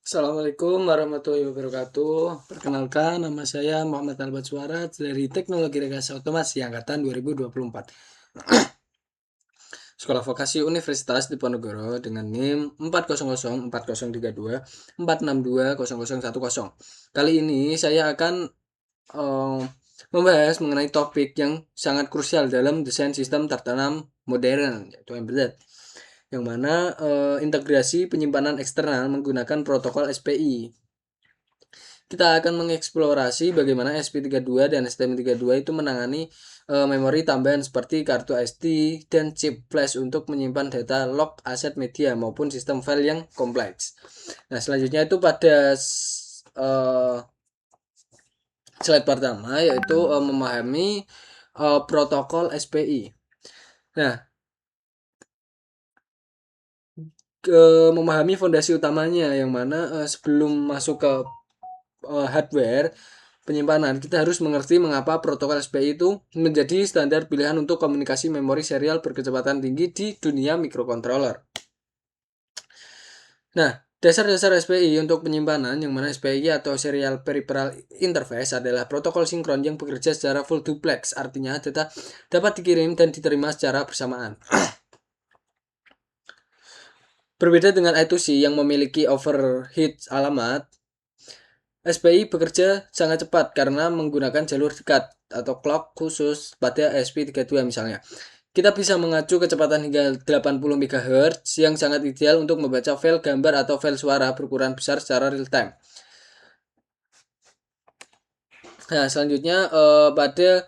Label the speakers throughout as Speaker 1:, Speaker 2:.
Speaker 1: Assalamualaikum warahmatullahi wabarakatuh. Perkenalkan, nama saya Muhammad Albat Suara dari Teknologi Rekayasa Otomasi Angkatan 2024. Sekolah Vokasi Universitas Diponegoro dengan NIM 4004032 4620010. Kali ini saya akan membahas mengenai topik yang sangat krusial dalam desain sistem tertanam modern, yaitu embedded, yang mana integrasi penyimpanan eksternal menggunakan protokol SPI. Kita akan mengeksplorasi bagaimana SP32 dan STM32 itu menangani memori tambahan seperti kartu SD dan chip flash untuk menyimpan data log aset media maupun sistem file yang kompleks. Nah, selanjutnya itu pada slide pertama yaitu memahami protokol SPI. Nah, memahami fondasi utamanya yang mana sebelum masuk ke hardware penyimpanan, kita harus mengerti mengapa protokol SPI itu menjadi standar pilihan untuk komunikasi memori serial berkecepatan tinggi di dunia microcontroller. Nah, dasar-dasar SPI untuk penyimpanan, yang mana SPI atau Serial Peripheral Interface adalah protokol sinkron yang bekerja secara full duplex, artinya data dapat dikirim dan diterima secara bersamaan. Berbeda dengan I2C yang memiliki overhead alamat, SPI bekerja sangat cepat karena menggunakan jalur dekat atau clock khusus pada SP32 misalnya. Kita bisa mengacu kecepatan hingga 80 MHz yang sangat ideal untuk membaca file gambar atau file suara berukuran besar secara real time. Nah, selanjutnya pada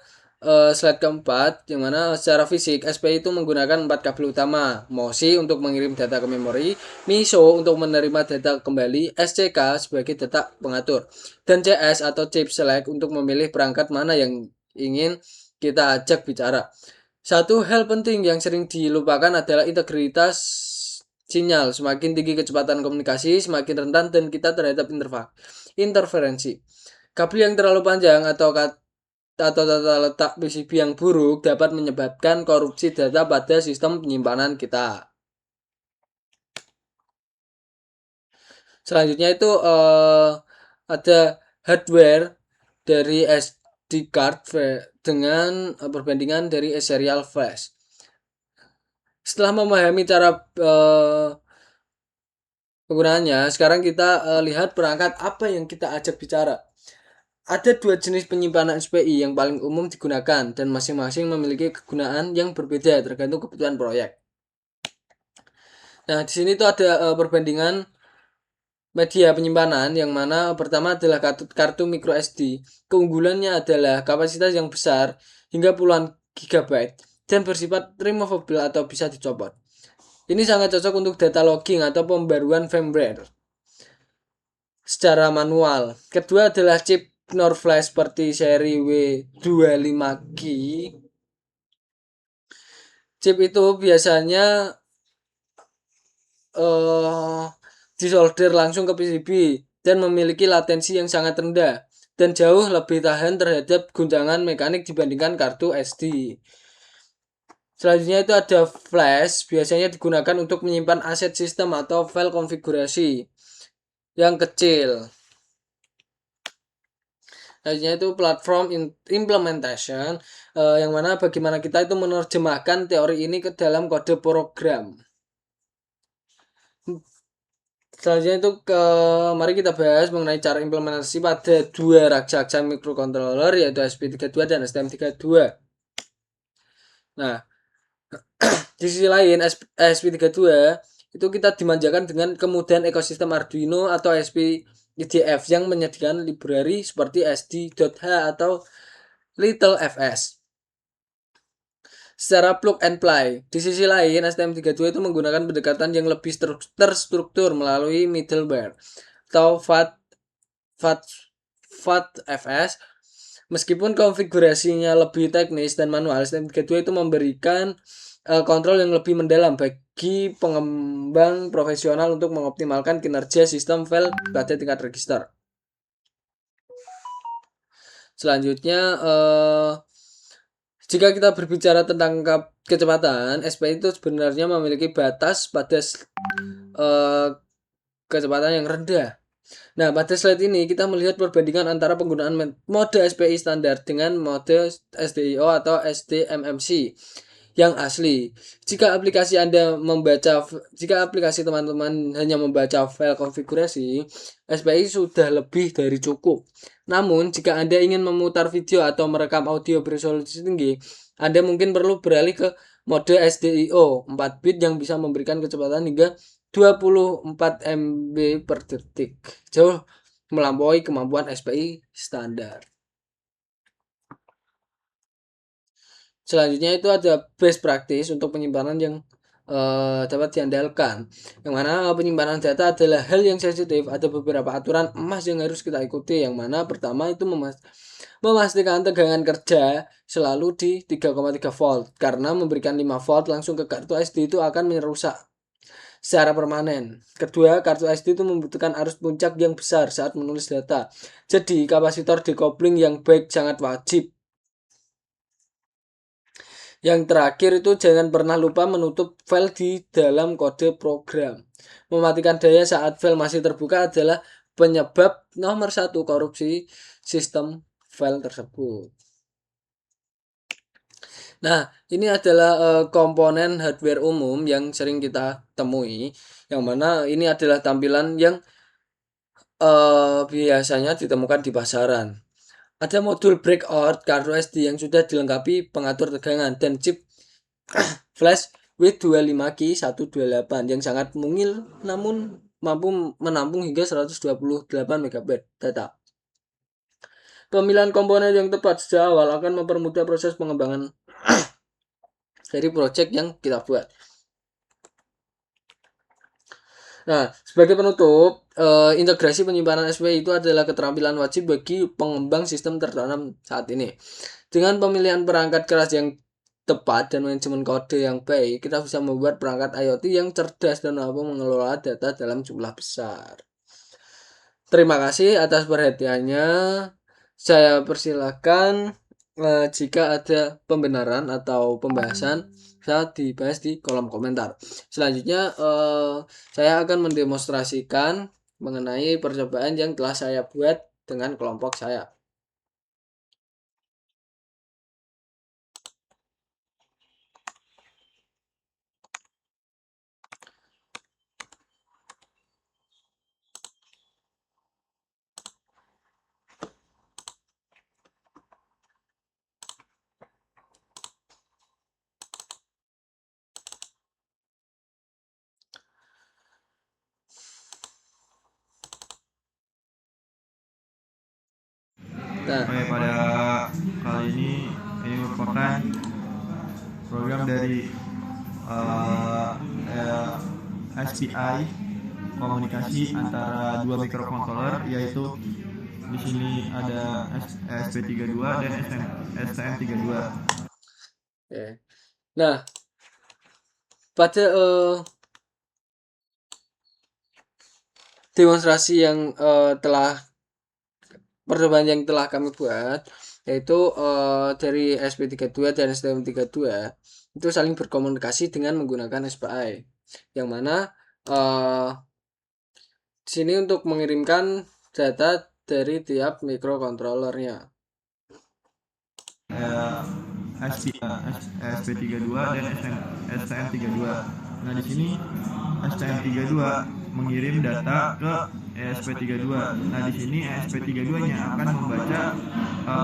Speaker 1: slide keempat, yang mana secara fisik SPI itu menggunakan 4 kabel utama: MOSI untuk mengirim data ke memori, MISO untuk menerima data kembali, SCK sebagai data pengatur, dan CS atau chip select untuk memilih perangkat mana yang ingin kita ajak bicara. Satu hal penting yang sering dilupakan adalah integritas sinyal. Semakin tinggi kecepatan komunikasi, semakin rentan dan kita terhadap interferensi. Kabel yang terlalu panjang atau tata letak PCB yang buruk dapat menyebabkan korupsi data pada sistem penyimpanan kita. Selanjutnya itu ada hardware dari SD card dengan perbandingan dari serial flash. Setelah memahami cara penggunaannya, sekarang kita lihat perangkat apa yang kita ajak bicara. Ada dua jenis penyimpanan SPI yang paling umum digunakan dan masing-masing memiliki kegunaan yang berbeda tergantung kebutuhan proyek. Nah, di sini tuh ada perbandingan media penyimpanan, yang mana pertama adalah kartu micro SD. Keunggulannya adalah kapasitas yang besar hingga puluhan gigabyte dan bersifat removable atau bisa dicopot. Ini sangat cocok untuk data logging atau pembaruan firmware secara manual. Kedua adalah chip NOR flash seperti seri W25G. Chip itu biasanya disolder langsung ke PCB dan memiliki latensi yang sangat rendah dan jauh lebih tahan terhadap guncangan mekanik dibandingkan kartu SD. Selanjutnya itu ada flash, biasanya digunakan untuk menyimpan aset sistem atau file konfigurasi yang kecil. Selanjutnya itu platform implementation, yang mana bagaimana kita itu menerjemahkan teori ini ke dalam kode program. Selanjutnya itu mari kita bahas mengenai cara implementasi pada dua raksasa microcontroller, yaitu SP32 dan STM32. Nah, di sisi lain SP32 itu kita dimanjakan dengan kemudahan ekosistem Arduino atau SPIDF yang menyediakan library seperti SD.H atau Little FS secara plug and play. Di sisi lain, STM32 itu menggunakan pendekatan yang lebih terstruktur melalui middleware atau FATFS. Meskipun konfigurasinya lebih teknis dan manual, STM32 itu memberikan kontrol yang lebih mendalam bagi pengembang profesional untuk mengoptimalkan kinerja sistem file pada tingkat register. Selanjutnya, jika kita berbicara tentang kecepatan, SPI itu sebenarnya memiliki batas pada kecepatan yang rendah. Nah, pada slide ini kita melihat perbandingan antara penggunaan mode SPI standar dengan mode SDIO atau SDMMC yang asli. Jika aplikasi teman-teman hanya membaca file konfigurasi, SPI sudah lebih dari cukup. Namun, jika Anda ingin memutar video atau merekam audio beresolusi tinggi, Anda mungkin perlu beralih ke mode SDIO 4 bit yang bisa memberikan kecepatan hingga 24 MB per detik, jauh melampaui kemampuan SPI standar. Selanjutnya itu ada best practice untuk penyimpanan yang dapat diandalkan, yang mana penyimpanan data adalah hal yang sensitif. Ada beberapa aturan emas yang harus kita ikuti, yang mana pertama itu memastikan tegangan kerja selalu di 3,3 volt, karena memberikan 5 volt langsung ke kartu SD itu akan merusak secara permanen. Kedua, kartu SD itu membutuhkan arus puncak yang besar saat menulis data. Jadi, kapasitor decoupling yang baik sangat wajib. Yang terakhir itu jangan pernah lupa menutup file di dalam kode program. Mematikan daya saat file masih terbuka adalah penyebab nomor 1 korupsi sistem file tersebut. Nah, ini adalah komponen hardware umum yang sering kita temui, yang mana ini adalah tampilan yang biasanya ditemukan di pasaran. Ada modul breakout kartu SD yang sudah dilengkapi pengatur tegangan dan chip flash W25K 128 yang sangat mungil namun mampu menampung hingga 128 MB data. Pemilihan komponen yang tepat sejak awal akan mempermudah proses pengembangan dari project yang kita buat. Nah, sebagai penutup, integrasi penyimpanan SPI itu adalah keterampilan wajib bagi pengembang sistem tertanam saat ini. Dengan pemilihan perangkat keras yang tepat dan manajemen kode yang baik, kita bisa membuat perangkat IoT yang cerdas dan mampu mengelola data dalam jumlah besar. Terima kasih atas perhatiannya. Saya persilakan jika ada pembenaran atau pembahasan bisa dibahas di kolom komentar. Selanjutnya saya akan mendemonstrasikan mengenai percobaan yang telah saya buat dengan kelompok saya. Nah,
Speaker 2: Oke, pada kali ini merupakan program dari SPI komunikasi antara dua microcontroller, yaitu di sini ada SP32 dan STM32.
Speaker 1: oke. Nah, pada demonstrasi yang percobaan yang telah kami buat, yaitu dari SP32 dan STM32 itu saling berkomunikasi dengan menggunakan SPI, yang mana di sini untuk mengirimkan data dari tiap mikrokontrolernya.
Speaker 2: SP32 dan STM32. Nah, di sini STM32 mengirim data ke ESP32. Nah, di sini ESP32-nya akan membaca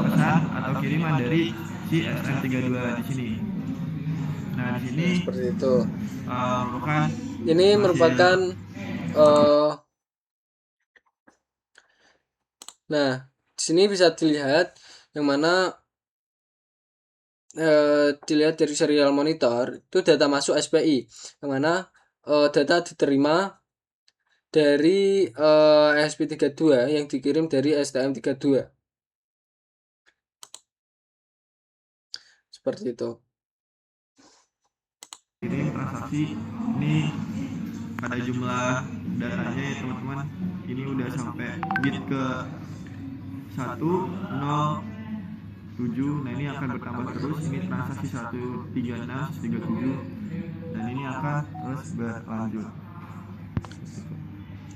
Speaker 2: pesan atau kiriman dari si STM32 di sini. Nah, di sini
Speaker 1: Seperti itu.
Speaker 2: Ini merupakan
Speaker 1: nah, di sini bisa dilihat yang mana dilihat dari serial monitor itu data masuk SPI, yang mana data diterima dari SP32 yang dikirim dari STM32. Seperti itu.
Speaker 2: kirim transaksi ini pada jumlah datanya ya teman-teman, ini udah sampai bit ke 107. Nah, ini akan bertambah terus. Ini transaksi 136 37 dan ini akan terus berlanjut.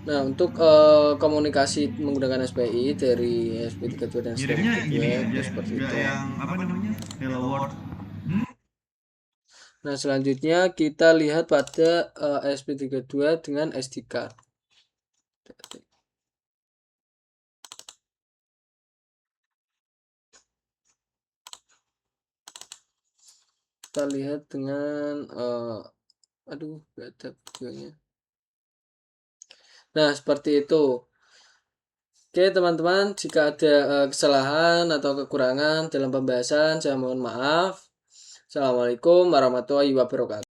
Speaker 1: Nah, untuk komunikasi menggunakan SPI dari SP32 dan
Speaker 2: Ngirimnya gini
Speaker 1: STM32 itu
Speaker 2: aja,
Speaker 1: seperti
Speaker 2: nggak
Speaker 1: itu.
Speaker 2: yang apa namanya, hello world.
Speaker 1: Nah, selanjutnya kita lihat pada SP32 dengan SD card. Kita lihat dengan aduh, nggak ada videonya. Nah, seperti itu. Oke, teman-teman, jika ada kesalahan atau kekurangan dalam pembahasan, saya mohon maaf. Assalamualaikum warahmatullahi wabarakatuh.